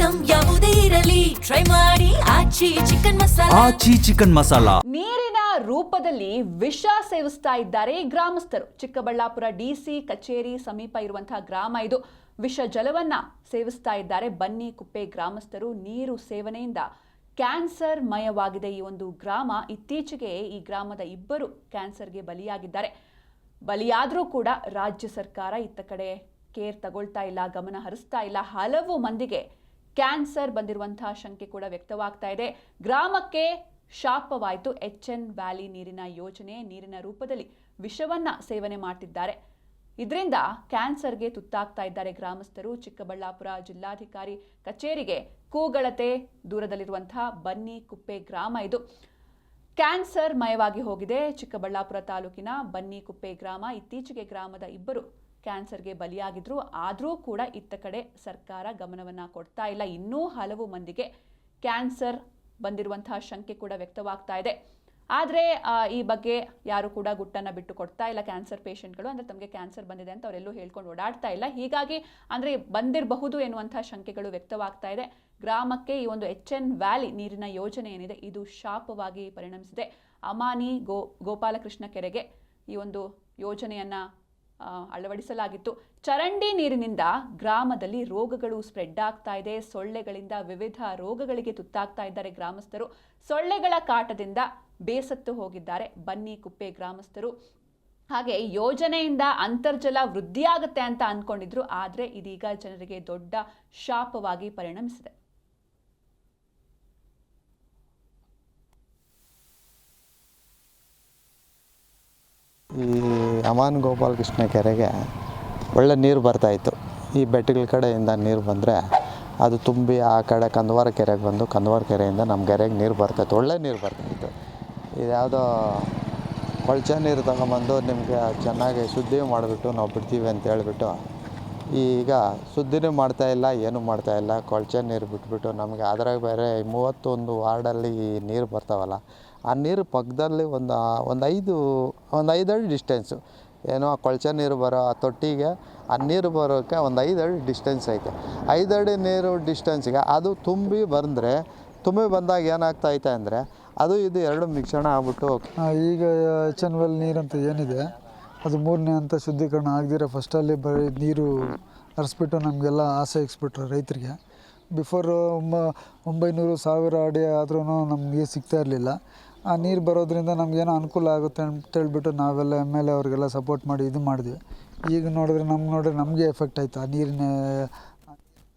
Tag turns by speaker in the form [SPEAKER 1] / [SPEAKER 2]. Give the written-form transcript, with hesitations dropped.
[SPEAKER 1] Item ಯಾವುದೇ ಇರಲಿ try ಮಾಡಿ ಆಚಿ ಚಿಕನ್ ಮಸಾಲಾ.
[SPEAKER 2] ನೀರಿನ ರೂಪದಲ್ಲಿ ವಿಷ ಸೇವಿಸ್ತಾ ಇದ್ದಾರೆ ಗ್ರಾಮಸ್ಥರು. ಚಿಕ್ಕಬಳ್ಳಾಪುರ ಡಿಸಿ ಕಚೇರಿ ಸಮೀಪ ಇರುವಂತಹ ಗ್ರಾಮ ಇದು. ವಿಷ ಜಲವನ್ನ ಸೇವಿಸ್ತಾ ಇದ್ದಾರೆ ಬನ್ನಿ ಕುಪ್ಪೆ ಗ್ರಾಮಸ್ಥರು. ನೀರು ಸೇವನೆಯಿಂದ ಕ್ಯಾನ್ಸರ್ ಮಯವಾಗಿದೆ ಈ ಒಂದು ಗ್ರಾಮ. ಇತ್ತೀಚೆಗೆ ಈ ಗ್ರಾಮದ ಇಬ್ಬರು ಕ್ಯಾನ್ಸರ್ಗೆ ಬಲಿಯಾಗಿದ್ದಾರೆ. ಬಲಿಯಾದರೂ ಕೂಡ ರಾಜ್ಯ ಸರ್ಕಾರ ಇತ್ತ ಕಡೆ ಕೇರ್ ತಗೊಳ್ತಾ ಇಲ್ಲ, ಗಮನ ಹರಿಸ್ತಾ ಇಲ್ಲ. ಹಲವು ಮಂದಿಗೆ ಕ್ಯಾನ್ಸರ್ ಬಂದಿರುವಂತಹ ಶಂಕೆ ಕೂಡ ವ್ಯಕ್ತವಾಗ್ತಾ ಇದೆ. ಗ್ರಾಮಕ್ಕೆ ಶಾಪವಾಯಿತು HN ವ್ಯಾಲಿ ನೀರಿನ ಯೋಜನೆ. ನೀರಿನ ರೂಪದಲ್ಲಿ ವಿಷವನ್ನ ಸೇವನೆ ಮಾಡ್ತಿದ್ದಾರೆ. ಇದರಿಂದ ಕ್ಯಾನ್ಸರ್ಗೆ ತುತ್ತಾಗ್ತಾ ಇದ್ದಾರೆ ಗ್ರಾಮಸ್ಥರು. ಚಿಕ್ಕಬಳ್ಳಾಪುರ ಜಿಲ್ಲಾಧಿಕಾರಿ ಕಚೇರಿಗೆ ಕೂಗಳತೆ ದೂರದಲ್ಲಿರುವಂತಹ ಬನ್ನಿ ಕುಪ್ಪೆ ಗ್ರಾಮ ಇದು. ಕ್ಯಾನ್ಸರ್ ಮಯವಾಗಿ ಹೋಗಿದೆ ಚಿಕ್ಕಬಳ್ಳಾಪುರ ತಾಲೂಕಿನ ಬನ್ನಿ ಕುಪ್ಪೆ ಗ್ರಾಮ. ಇತ್ತೀಚೆಗೆ ಗ್ರಾಮದ ಇಬ್ಬರು ಕ್ಯಾನ್ಸರ್ಗೆ ಬಲಿಯಾಗಿದ್ರು. ಆದರೂ ಕೂಡ ಇತ್ತ ಕಡೆ ಸರ್ಕಾರ ಗಮನವನ್ನ ಕೊಡ್ತಾ ಇಲ್ಲ. ಇನ್ನೂ ಹಲವು ಮಂದಿಗೆ ಕ್ಯಾನ್ಸರ್ ಬಂದಿರುವಂತಹ ಶಂಕೆ ಕೂಡ ವ್ಯಕ್ತವಾಗ್ತಾ ಇದೆ. ಆದರೆ ಈ ಬಗ್ಗೆ ಯಾರು ಕೂಡ ಗುಟ್ಟನ್ನು ಬಿಟ್ಟು ಕೊಡ್ತಾ ಇಲ್ಲ. ಕ್ಯಾನ್ಸರ್ ಪೇಷಂಟ್ಗಳು ಅಂದರೆ ತಮಗೆ ಕ್ಯಾನ್ಸರ್ ಬಂದಿದೆ ಅಂತ ಅವರೆಲ್ಲೂ ಹೇಳ್ಕೊಂಡು ಓಡಾಡ್ತಾ ಇಲ್ಲ. ಹೀಗಾಗಿ ಅಂದರೆ ಬಂದಿರಬಹುದು ಎನ್ನುವಂಥ ಶಂಕೆಗಳು ವ್ಯಕ್ತವಾಗ್ತಾ ಇದೆ. ಗ್ರಾಮಕ್ಕೆ ಈ ಒಂದು HN ವ್ಯಾಲಿ ನೀರಿನ ಯೋಜನೆ ಏನಿದೆ ಇದು ಶಾಪವಾಗಿ ಪರಿಣಮಿಸಿದೆ. ಅಮಾನಿ ಗೋಪಾಲಕೃಷ್ಣ ಕೆರೆಗೆ ಈ ಒಂದು ಯೋಜನೆಯನ್ನು ಅಳವಡಿಸಲಾಗಿತ್ತು. ಚರಂಡಿ ನೀರಿನಿಂದ ಗ್ರಾಮದಲ್ಲಿ ರೋಗಗಳು ಸ್ಪ್ರೆಡ್ ಆಗ್ತಾ ಇದೆ. ಸೊಳ್ಳೆಗಳಿಂದ ವಿವಿಧ ರೋಗಗಳಿಗೆ ತುತ್ತಾಗ್ತಾ ಇದ್ದಾರೆ ಗ್ರಾಮಸ್ಥರು. ಸೊಳ್ಳೆಗಳ ಕಾಟದಿಂದ ಬೇಸತ್ತು ಹೋಗಿದ್ದಾರೆ ಬನ್ನಿ ಕುಪ್ಪೆ ಗ್ರಾಮಸ್ಥರು. ಹಾಗೆ ಯೋಜನೆಯಿಂದ ಅಂತರ್ಜಲ ವೃದ್ಧಿಯಾಗುತ್ತೆ ಅಂತ ಅಂದ್ಕೊಂಡಿದ್ರು. ಆದರೆ ಇದೀಗ ಜನರಿಗೆ ದೊಡ್ಡ ಶಾಪವಾಗಿ ಪರಿಣಮಿಸಿದೆ.
[SPEAKER 3] ಈ ಅಮಾನ್ ಗೋಪಾಲಕೃಷ್ಣ ಕೆರೆಗೆ ಒಳ್ಳೆ ನೀರು ಬರ್ತಾಯಿತ್ತು. ಈ ಬೆಟ್ಟಗಳ ಕಡೆಯಿಂದ ನೀರು ಬಂದರೆ ಅದು ತುಂಬಿ ಆ ಕಡೆ ಕಂದವಾರ ಕೆರೆಗೆ ಬಂದು ಕಂದವಾರ ಕೆರೆಯಿಂದ ನಮ್ಮ ಕೆರೆಗೆ ನೀರು ಬರ್ತಾಯಿತ್ತು. ಒಳ್ಳೆ ನೀರು ಬರ್ತಾಯಿತ್ತು. ಇದು ಯಾವುದೋ ಕೊಳಚೆ ನೀರು ತಗೊಂಬಂದು ನಿಮಗೆ ಚೆನ್ನಾಗಿ ಶುದ್ಧಿ ಮಾಡಿಬಿಟ್ಟು ನಾವು ಬಿಡ್ತೀವಿ ಅಂತ ಹೇಳಿಬಿಟ್ಟು ಈಗ ಶುದ್ಧಿನೂ ಮಾಡ್ತಾಯಿಲ್ಲ, ಏನೂ ಮಾಡ್ತಾಯಿಲ್ಲ. ಕೊಳಚೆ ನೀರು ಬಿಟ್ಬಿಟ್ಟು ನಮಗೆ ಅದ್ರಾಗ ಬೇರೆ 31 ವಾರ್ಡಲ್ಲಿ ನೀರು ಬರ್ತಾವಲ್ಲ, ಆ ನೀರು ಪಕ್ಕದಲ್ಲಿ ಒಂದು 5 ಅಡಿ ಡಿಸ್ಟೆನ್ಸು ಏನೋ ಆ ಕೊಳಚೆ ನೀರು ಬರೋ ಆ ತೊಟ್ಟಿಗೆ ಆ ನೀರು ಬರೋಕ್ಕೆ ಒಂದು 5 ಅಡಿ ಡಿಸ್ಟೆನ್ಸ್ ಐತೆ. 5 ಅಡಿ ನೀರು ಡಿಸ್ಟೆನ್ಸ್ಗೆ ಅದು ತುಂಬಿ ಬಂದಾಗ ಏನಾಗ್ತಾಯಿದೆ ಅಂದರೆ ಅದು ಇದು ಎರಡು ಮಿಶ್ರಣ ಆಗ್ಬಿಟ್ಟು
[SPEAKER 4] ಈಗ HN ವ್ಯಾಲಿ ನೀರಂತ ಏನಿದೆ ಅದು 3ನೇ ಹಂತ ಶುದ್ಧೀಕರಣ ಆಗದಿರೋ ಫಸ್ಟಲ್ಲಿ ಬರೀ ನೀರು ಹರಿಸ್ಬಿಟ್ಟು ನಮಗೆಲ್ಲ ಆಸೆ ಇಕ್ಸ್ಬಿಟ್ರು ರೈತರಿಗೆ. ಬಿಫೋರ್ 900,000 ಅಡಿ ಆದ್ರೂ ನಮಗೆ ಸಿಗ್ತಾ ಇರಲಿಲ್ಲ. ಆ ನೀರು ಬರೋದ್ರಿಂದ ನಮಗೇನೋ ಅನುಕೂಲ ಆಗುತ್ತೆ ಅಂತ ಹೇಳ್ಬಿಟ್ಟು ನಾವೆಲ್ಲ MLA ಅವ್ರಿಗೆಲ್ಲ ಸಪೋರ್ಟ್ ಮಾಡಿ ಇದು ಮಾಡಿದ್ವಿ. ಈಗ ನೋಡಿದ್ರೆ ನಮಗೆ ಎಫೆಕ್ಟ್ ಆಯಿತು. ಆ ನೀರಿನ